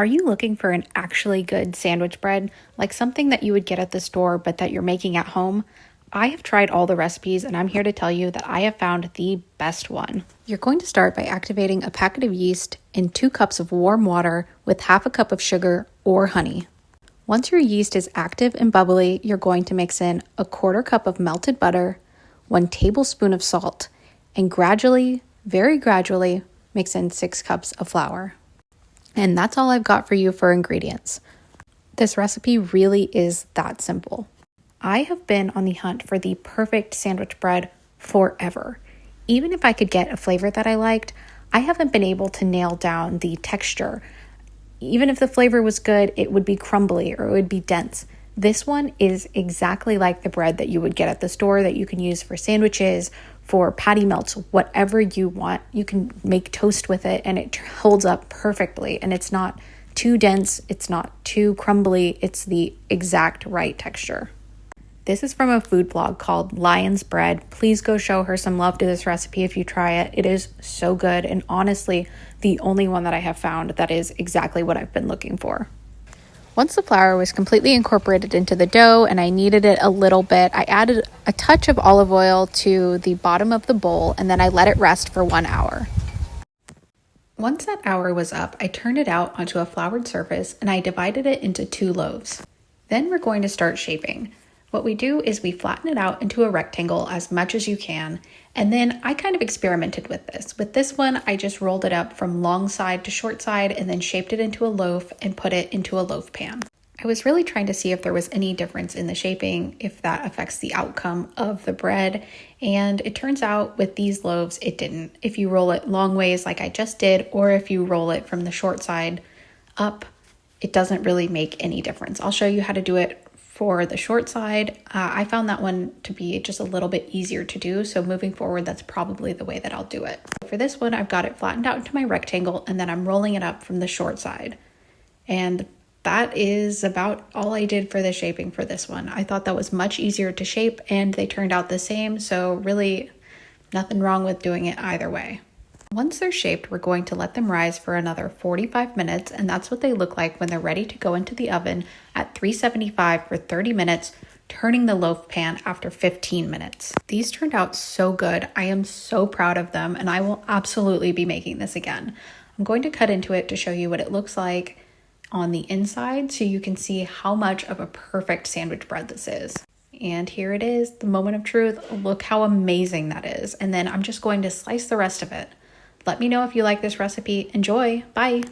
Are you looking for an actually good sandwich bread, like something that you would get at the store but that you're making at home? I have tried all the recipes and I'm here to tell you that I have found the best one. You're going to start by activating a packet of yeast in 2 cups of warm water with half a cup of sugar or honey. Once your yeast is active and bubbly, you're going to mix in a 1/4 cup of melted butter, 1 tablespoon of salt, and gradually, very gradually, mix in 6 cups of flour. And that's all I've got for you for ingredients. This recipe really is that simple. I have been on the hunt for the perfect sandwich bread forever. Even if I could get a flavor that I liked, I haven't been able to nail down the texture. Even if the flavor was good, it would be crumbly or it would be dense. This one is exactly like the bread that you would get at the store that you can use for sandwiches, for patty melts, whatever you want. You can make toast with it and it holds up perfectly, and it's not too dense, it's not too crumbly, it's the exact right texture. This is from a food blog called Lion's Bread. Please go show her some love to this recipe if you try it. It is so good, and honestly, the only one that I have found that is exactly what I've been looking for. Once the flour was completely incorporated into the dough and I kneaded it a little bit, I added a touch of olive oil to the bottom of the bowl and then I let it rest for 1 hour. Once that hour was up, I turned it out onto a floured surface and I divided it into 2 loaves. Then we're going to start shaping. What we do is we flatten it out into a rectangle as much as you can, and then I kind of experimented with this. With this one, I just rolled it up from long side to short side and then shaped it into a loaf and put it into a loaf pan. I was really trying to see if there was any difference in the shaping, if that affects the outcome of the bread, and it turns out with these loaves, it didn't. If you roll it long ways like I just did, or if you roll it from the short side up, it doesn't really make any difference. I'll show you how to do it for the short side. I found that one to be just a little bit easier to do, so moving forward, that's probably the way that I'll do it. For this one, I've got it flattened out into my rectangle, and then I'm rolling it up from the short side. And that is about all I did for the shaping for this one. I thought that was much easier to shape, and they turned out the same, so really nothing wrong with doing it either way. Once they're shaped, we're going to let them rise for another 45 minutes, and that's what they look like when they're ready to go into the oven at 375 for 30 minutes, turning the loaf pan after 15 minutes. These turned out so good. I am so proud of them, and I will absolutely be making this again. I'm going to cut into it to show you what it looks like on the inside so you can see how much of a perfect sandwich bread this is. And here it is, the moment of truth. Look how amazing that is. And then I'm just going to slice the rest of it. Let me know if you like this recipe. Enjoy. Bye.